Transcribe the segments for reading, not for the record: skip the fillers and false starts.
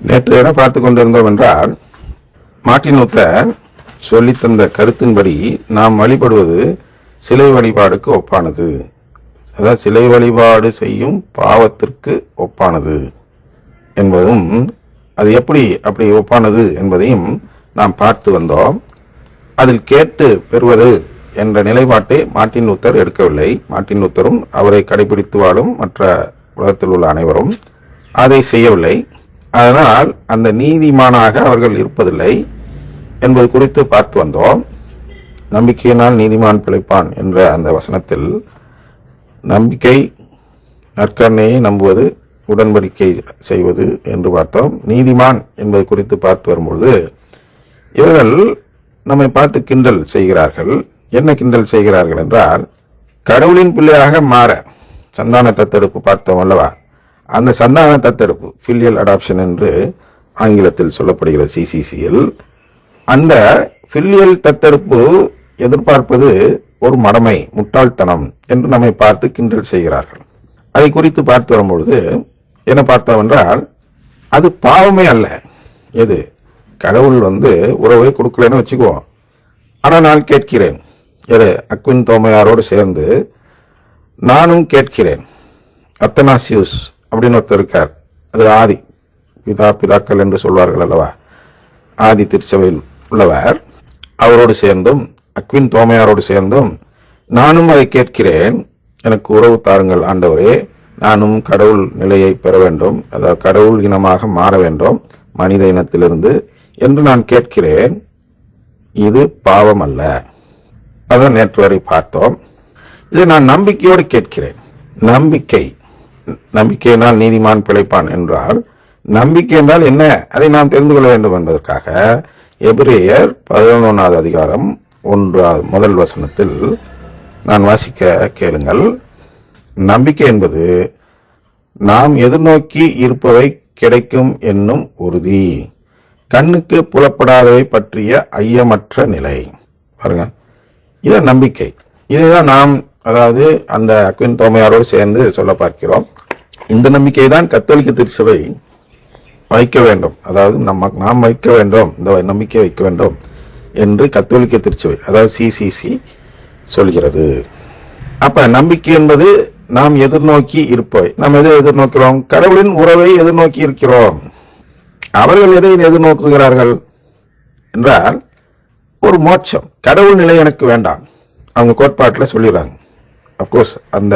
நேற்று என்ன பார்த்து கொண்டிருந்தோம் என்றால், மார்ட்டின் லூத்தர் சொல்லித்தந்த கருத்தின்படி நாம் வழிபடுவது சிலை வழிபாடுக்கு ஒப்பானது. அதாவது சிலை வழிபாடு செய்யும் பாவத்திற்கு ஒப்பானது என்பதும், அது அப்படி ஒப்பானது என்பதையும் நாம் பார்த்து வந்தோம். அதில் கேட்டு பெறுவது என்ற நிலைப்பாட்டை மார்ட்டின் லூத்தர் எடுக்கவில்லை. மார்ட்டின் லூத்தரும் அவரை கடைபிடித்து வாழும் மற்ற உலகத்தில் உள்ள அனைவரும் அதை செய்யவில்லை. அதனால் அந்த நீதிமானாக அவர்கள் இருப்பதில்லை என்பது குறித்து பார்த்து வந்தோம். நம்பிக்கையினால் நீதிமான் பிழைப்பான் என்ற அந்த வசனத்தில் நம்பிக்கை, நற்கருணையை நம்புவது, உடன்படிக்கை செய்வது என்று பார்த்தோம். நீதிமான் என்பது குறித்து பார்த்து வரும்பொழுது இவர்கள் நம்மை பார்த்து கிண்டல் செய்கிறார்கள். என்ன கிண்டல் செய்கிறார்கள் என்றால், கடவுளின் பிள்ளையாக மாற சந்தான தத்தெடுப்பு பார்த்தோம் அல்லவா? அந்த சந்தான தத்தெடுப்பு, ஃபிலியல் அடாப்ஷன் என்று ஆங்கிலத்தில் சொல்லப்படுகிற சிசிசியில், அந்த ஃபிலியல் தத்தெடுப்பு எதிர்பார்ப்பது ஒரு மடமை, முட்டாள்தனம் என்று நம்மை பார்த்து கிண்டல் செய்கிறார்கள். அதை குறித்து பார்த்து வரும்பொழுது என்ன பார்த்தோம் என்றால், அது பாவமே அல்ல. எது? கடவுள் உறவை கொடுக்கலன்னு வச்சுக்குவோம். ஆனால் நான் கேட்கிறேன், அக்வின் தோமையாரோடு சேர்ந்து நானும் கேட்கிறேன். அத்தனாசியூஸ் அப்படின்னு ஒருத்தர் இருக்கார். அது ஆதி பிதாக்கள் என்று சொல்வார்கள் அல்லவா? ஆதி திருச்சபையில் உள்ளவர். அவரோடு சேர்ந்தும் அக்வின் தோமையாரோடு சேர்ந்தும் நானும் அதை கேட்கிறேன். எனக்கு உறவு தாருங்கள் ஆண்டவரே, நானும் கடவுள் நிலையை பெற வேண்டும், அதாவது கடவுள் இனமாக மாற வேண்டும் மனித இனத்திலிருந்து என்று நான் கேட்கிறேன். இது பாவம் அல்ல. அதான் நேற்று வரை பார்த்தோம். இதை நான் நம்பிக்கையோடு கேட்கிறேன். நம்பிக்கையினால் நீதிமான் பிழைப்பான் என்றால், நம்பிக்கை என்றால் என்ன, அதை நாம் தெரிந்து கொள்ள வேண்டும் என்பதற்காக எபிரேயர் 11வது அதிகாரம் 1 வசனத்தில் நான் வாசிக்க கேளுங்கள். நம்பிக்கை என்பது நாம் எதிர்நோக்கி இருப்பவை கிடைக்கும் என்னும் உறுதி, கண்ணுக்கு புலப்படாதவை பற்றிய ஐயமற்ற நிலை. பாருங்க, இதான் நம்பிக்கை. இதுதான் நாம், அதாவது அந்த அக்வின் தோமையாரோடு சேர்ந்து சொல்ல பார்க்கிறோம். இந்த நம்பிக்கை தான் கத்தோலிக்க திருச்சபை வைக்க வேண்டும், அதாவது நாம் வைக்க வேண்டும், இந்த நம்பிக்கை வைக்க வேண்டும் என்று கத்தோலிக்க திருச்சபை, அதாவது சிசிசி சொல்கிறது. அப்ப நம்பிக்கை என்பது நாம் எதிர்நோக்கி இருப்பவை. நாம் எதை எதிர்நோக்கிறோம்? கடவுளின் உறவை எதிர்நோக்கி இருக்கிறோம். அவர்கள் எதை எதிர்நோக்குகிறார்கள் என்றால், ஒரு மோட்சம், கடவுள் நிலை எனக்கு வேண்டாம். அவங்க கோட்பாட்டில் சொல்லிடுறாங்க. அப்கோர்ஸ் அந்த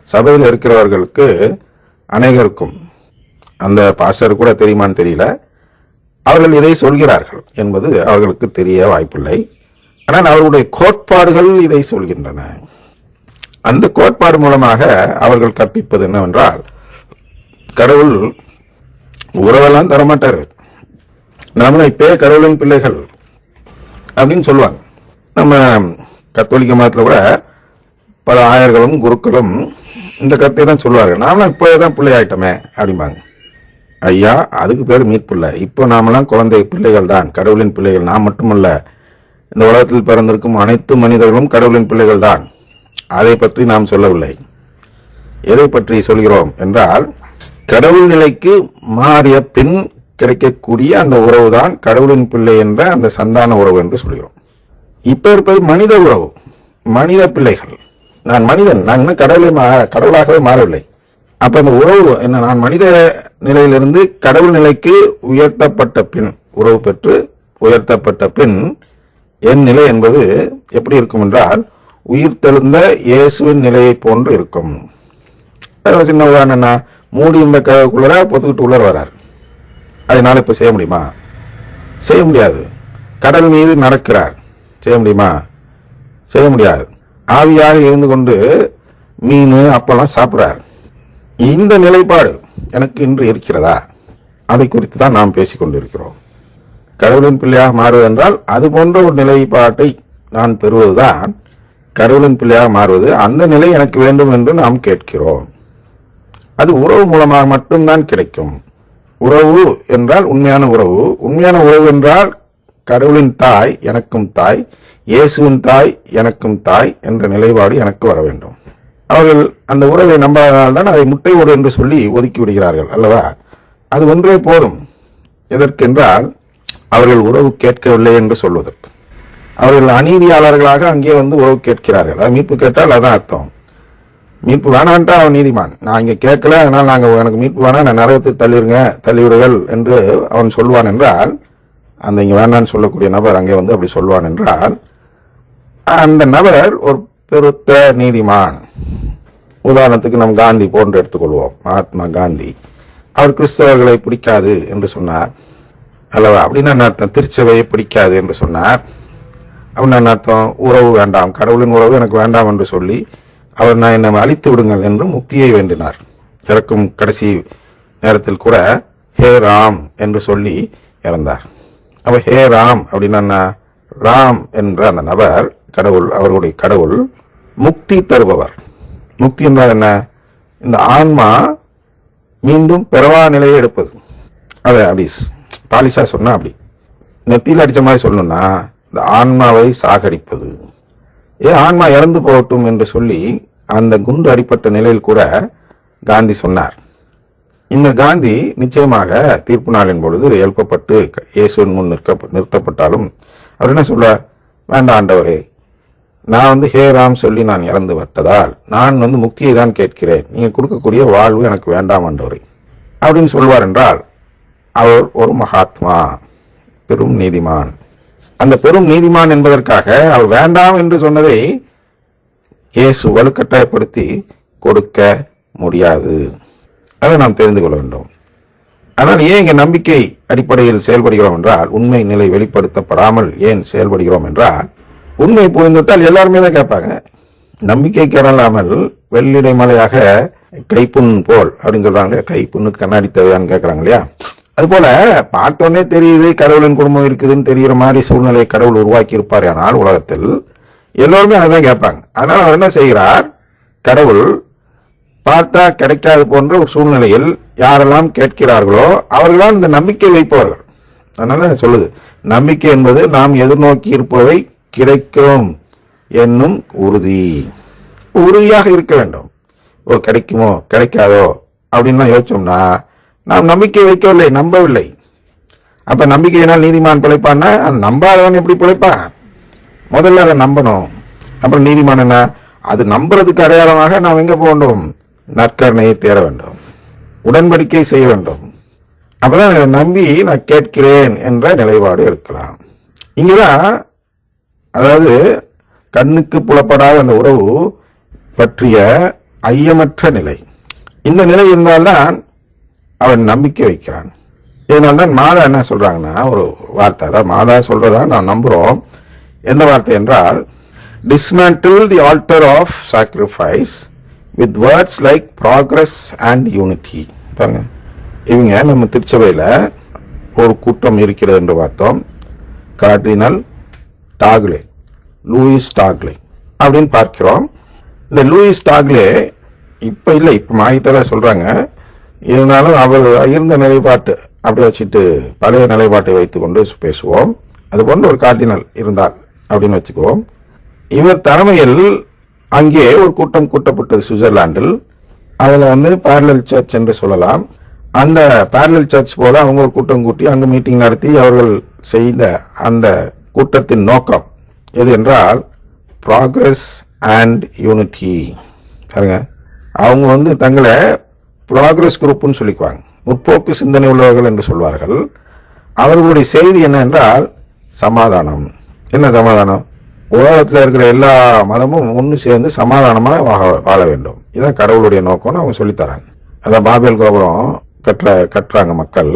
சபையில் இருக்கிறவர்களுக்கு அநேகருக்கும், அந்த பாஸ்டர் கூட தெரியுமான்னு தெரியல, அவர்கள் இதை சொல்கிறார்கள் என்பது அவர்களுக்கு தெரிய வாய்ப்பில்லை. ஆனால் அவர்களுடைய கோட்பாடுகள் இதை சொல்கின்றன. அந்த கோட்பாடு மூலமாக அவர்கள் கற்பிப்பது என்னவென்றால், கடவுள் உறவெல்லாம் தரமாட்டாரு, நாம இப்பே கடவுளின் பிள்ளைகள் அப்படின்னு சொல்லுவாங்க. நம்ம கத்தோலிக்க மதத்தில் கூட பல ஆயர்களும் குருக்களும் இந்த கருத்தை தான் சொல்லுவார்கள். நாமெல்லாம் இப்போதான் பிள்ளை ஆயிட்டோமே அப்படிம்பாங்க. ஐயா, அதுக்கு பேர் மீட்புள்ள. இப்போ நாமெல்லாம் குழந்தை பிள்ளைகள் தான், கடவுளின் பிள்ளைகள். நாம் மட்டுமல்ல, இந்த உலகத்தில் பிறந்திருக்கும் அனைத்து மனிதர்களும் கடவுளின் பிள்ளைகள் தான். அதை பற்றி நாம் சொல்லவில்லை. எதை பற்றி சொல்கிறோம் என்றால், கடவுள் நிலைக்கு மாறிய பின் கிடைக்கக்கூடிய அந்த உறவு தான் கடவுளின் பிள்ளை என்ற அந்த சந்தான உறவு என்று சொல்கிறோம். இப்ப இருப்பது மனித உறவு, மனித பிள்ளைகள். நான் மனிதன், நான் இன்னும் கடவுளாகவே மாறவில்லை. அப்ப அந்த உறவு என்ன? நான் மனித நிலையிலிருந்து கடவுள் நிலைக்கு உயர்த்தப்பட்ட பின், உறவு பெற்று உயர்த்தப்பட்ட பின் என் நிலை என்பது எப்படி இருக்கும் என்றால், உயிர்த்தெழுந்த இயேசுவின் நிலையை போன்று இருக்கும். சின்ன உதாரணம் என்ன? மூடி இந்த கதவுக்குள்ளர பொத்துக்கிட்டு உள்ளர வரார். அதனால இப்ப செய்ய முடியுமா? செய்ய முடியாது. கடல் மீது நடக்கிறார், செய்ய முடியுமா? செய்ய முடியாது. ஆவியாக இருந்து கொண்டு மீன் அப்பெல்லாம் சாப்பிடுறார். இந்த நிலைப்பாடு எனக்கு இன்று இருக்கிறதா? அதை குறித்து தான் நாம் பேசிக்கொண்டிருக்கிறோம். கடவுளின் பிள்ளையாக மாறுவது என்றால் அது போன்ற ஒரு நிலைப்பாட்டை நான் பெறுவதுதான் கடவுளின் பிள்ளையாக மாறுவது. அந்த நிலை எனக்கு வேண்டும் என்று நாம் கேட்கிறோம். அது உறவு மூலமாக மட்டும்தான் கிடைக்கும். உறவு என்றால் உண்மையான உறவு. உண்மையான உறவு என்றால் கடவுளின் தாய் எனக்கும் தாய், இயேசுவின் தாய் எனக்கும் தாய் என்ற நிலைப்பாடு எனக்கு வர வேண்டும். அவர்கள் அந்த உறவை நம்பாததால் தான் அதை முட்டை ஓடு என்று சொல்லி ஒதுக்கி விடுகிறார்கள் அல்லவா? அது ஒன்றே போதும். எதற்கென்றால் அவர்கள் உறவு கேட்கவில்லை என்று சொல்வதற்கு. அவர்கள் அநீதியாளர்களாக அங்கே வந்து உறவு கேட்கிறார்கள். அதாவது மீட்பு கேட்டால் அதான் அர்த்தம். மீட்பு வேணான்ட்டா அவன் நீதிமான். நான் இங்க கேட்கல, அதனால் எனக்கு மீட்பு வேணா, நான் நரகத்துக்கு தள்ளிவிடுங்கள் என்று அவன் சொல்வான் என்றால், அந்த இங்க வேணான்னு சொல்லக்கூடிய நபர் அங்கே வந்து அப்படி சொல்வான் என்றால், அந்த நபர் ஒரு பெருத்த நீதிமான். உதாரணத்துக்கு நம் காந்தி போன்று எடுத்துக்கொள்வோம். மகாத்மா காந்தி அவர் கிறிஸ்தவர்களை பிடிக்காது என்று சொன்னார் அல்லவா? அப்படின்னா என்ன அர்த்தம்? திருச்சபையை பிடிக்காது என்று சொன்னார். அப்படின்னா என்ன அர்த்தம்? உறவு வேண்டாம், கடவுளின் உறவு எனக்கு வேண்டாம் என்று சொல்லி அவர் நான் என்னை அழித்து விடுங்கள் என்று முக்தியை வேண்டினார். இறக்கும் கடைசி நேரத்தில் கூட ஹே ராம் என்று சொல்லி இறந்தார். அப்ப ஹே ராம் அப்படின்னா ராம் என்ற அந்த நபர் கடவுள், அவர்களுடைய கடவுள் முக்தி தருபவர். முக்தி என்றால் என்ன? இந்த ஆன்மா மீண்டும் பிறவா நிலையை எடுப்பது. அதை அப்படி பாலிஷா சொன்னா, அப்படி நெத்தியில் அடிச்ச மாதிரி சொல்லணும்னா, இந்த ஆன்மாவை சாகடிப்பது. ஆன்மா இறந்து போகட்டும் என்று சொல்லி அந்த குண்டு அடிப்பட்ட நிலையில் கூட காந்தி சொன்னார். இந்த காந்தி நிச்சயமாக தீர்ப்பு நாளின் பொழுது எழுப்பப்பட்டு இயேசுவின் முன் நிறுத்தப்பட்டாலும் அவர் என்ன சொல்றார்? வேண்டாம் ஆண்டவரே, நான் வந்து ஹே ராம் சொல்லி நான் இறந்து விட்டதால் நான் வந்து முக்தியை தான் கேட்கிறேன், நீங்க கொடுக்கக்கூடிய வாழ்வு எனக்கு வேண்டாம் ஆண்டவரே அப்படின்னு சொல்வார் என்றால் அவர் ஒரு மகாத்மா, பெரும் நீதிமான். அந்த பெரும் நீதிமான் என்பதற்காக அவர் வேண்டாம் என்று சொன்னதை இயேசு வலுக்கட்டாயப்படுத்தி கொடுக்க முடியாது. அதை நாம் தெரிந்து கொள்ள வேண்டும். ஆனால் ஏன் இங்க நம்பிக்கை அடிப்படையில் செயல்படுகிறோம் என்றால், உண்மை நிலை வெளிப்படுத்தப்படாமல் ஏன் செயல்படுகிறோம் என்றால், உண்மை புரிந்துவிட்டால் எல்லாருமே தான் கேட்பாங்க. நம்பிக்கை கிடலாமல் வெள்ளிடை மலையாக கைப்புண் போல் அப்படின்னு சொல்றாங்க. கைப்புண்ணுக்கு கண்ணாடி தேவையான்னு கேட்கறாங்க இல்லையா? அது போல பார்த்தோன்னே தெரியுது கடவுளின் குடும்பம் இருக்குதுன்னு தெரிகிற மாதிரி சூழ்நிலையை கடவுள் உருவாக்கி இருப்பார். ஆனால் உலகத்தில் எல்லோருமே அதான் கேட்பாங்க. அதனால அவர் என்ன செய்கிறார்? கடவுள் பார்த்தா கிடைக்காது போன்ற ஒரு சூழ்நிலையில் யாரெல்லாம் கேட்கிறார்களோ அவர்களால் இந்த நம்பிக்கை வைப்பவர்கள். அதனால சொல்லுது, நம்பிக்கை என்பது நாம் எதிர்நோக்கி இருப்பவை கிடைக்கும் என்னும் உறுதி. உறுதியாக இருக்க வேண்டும். ஓ கிடைக்குமோ கிடைக்காதோ அப்படின்னு யோசிச்சோம்னா நாம் நம்பிக்கை வைக்கவில்லை, நம்பவில்லை. அப்ப நம்பிக்கையினால் நீதிமான் பிழைப்பான்னா, அந்த நம்பாதவன் எப்படி பிழைப்பான்? முதல்ல அதை நம்பணும். அப்புறம் நீதிமான் என்ன? அது நம்புறதுக்கு அடையாளமாக நாம் எங்க போக வேண்டும்? நற்கருணையை தேட வேண்டும், உடன்படிக்கை செய்ய வேண்டும். அப்பதான் இதை நம்பி நான் கேட்கிறேன் என்ற நிலைப்பாடு எடுக்கலாம். இங்கதான் அதாவது கண்ணுக்கு புலப்படாத அந்த உறவு பற்றிய ஐயமற்ற நிலை. இந்த நிலை இருந்தால்தான் அவன் நம்பிக்கை வைக்கிறான். இதனால்தான் மாதா என்ன சொல்றாங்கன்னா, ஒரு வார்த்தை, அதான் மாதா சொல்றதா நான் நம்புறோம். எந்த வார்த்தை என்றால், dismantle the altar of sacrifice with words like progress and unity. பாருங்க, இவங்க நம்ம திருச்சபையில ஒரு கூட்டம் இருக்கிறது என்று பார்த்தோம். கார்டினல் டாக்லே, லூயிஸ் டாக்லே அப்படின்னு பார்க்கிறோம். இந்த லூயிஸ் டாக்லே இப்ப இல்லை, இப்ப மாறிட்டதா சொல்றாங்க. இருந்தாலும் அவர் இருந்த நிலைப்பாட்டு அப்படி வச்சுட்டு பழைய நிலைப்பாட்டை வைத்துக் கொண்டு பேசுவோம். அது போன்ற ஒரு கார்டினல் இருந்தால் அப்படின்னு வச்சுக்குவோம். இவர் தலைமையில் அங்கே ஒரு கூட்டம் கூட்டப்பட்டது சுவிட்சர்லாண்டில். அதுல வந்து பேரலல் சர்ச் என்று சொல்லலாம். அந்த பேரலல் சர்ச் போல அவங்க ஒரு கூட்டம் கூட்டி அங்க மீட்டிங் நடத்தி அவர்கள் செய்த அந்த கூட்டத்தின் நோக்கம் எது என்றால் ப்ராக்ரஸ் அண்ட் யூனிட்டி. பாருங்க, அவங்க வந்து தங்களை ப்ராக்ரஸ் குரூப்னு சொல்லிக்குவாங்க, முற்போக்கு சிந்தனை உள்ளவர்கள் என்று சொல்வார்கள். அவர்களுடைய செய்தி என்ன என்றால் சமாதானம். என்ன சமாதானம்? உலகத்தில் இருக்கிற எல்லா மதமும் ஒன்று சேர்ந்து சமாதானமாக வாழ வேண்டும். இதுதான் கடவுளுடைய நோக்கம்னு அவங்க சொல்லித்தராங்க. அதான் பாபேல் கோபுரம் கட்டுறாங்க மக்கள்.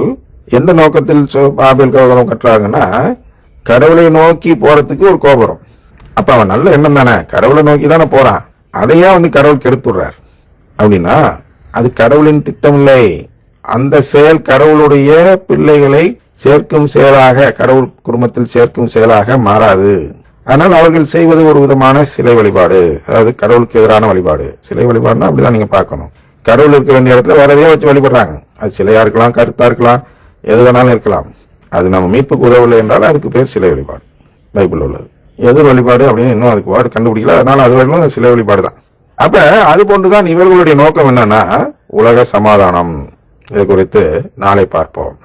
எந்த நோக்கத்தில் பாபேல் கோபுரம் கட்டுறாங்கன்னா, கடவுளை நோக்கி போறதுக்கு ஒரு கோபுரம். அப்ப அவன் நல்ல எண்ணம் தானே, கடவுளை நோக்கி தானே போறான். அதையே வந்து கடவுள் கெடுத்துடுறார். அப்படின்னா அது கடவுளின் திட்டம் இல்லை. அந்த செயல் கடவுளுடைய பிள்ளைகளை சேர்க்கும் செயலாக, கடவுள் குடும்பத்தில் சேர்க்கும் செயலாக மாறாது. ஆனால் அவர்கள் செய்வது ஒரு விதமான சிலை வழிபாடு, அதாவது கடவுளுக்கு எதிரான வழிபாடு. சிலை வழிபாடுனா அப்படிதான் நீங்க பார்க்கணும். கடவுள் இருக்க வேண்டிய இடத்துல வேற எதையோ வச்சு வழிபடுறாங்க. அது சிலையா இருக்கலாம், கருத்தா இருக்கலாம், எது வேணாலும் இருக்கலாம். அது நம்ம மீட்புக்கு உதவலை என்றால் அதுக்கு பேர் சிலை வழிபாடு. பைபிள் உள்ளது எதிர் வழிபாடு அப்படின்னு இன்னும் அதுக்கு வார்டு கண்டுபிடிக்கல. அதனால அது வரைக்கும் சிலை வழிபாடு தான். அப்ப அது போன்றுதான் இவர்களுடைய நோக்கம் என்னன்னா உலக சமாதானம். இது குறித்து நாளை பார்ப்போம்.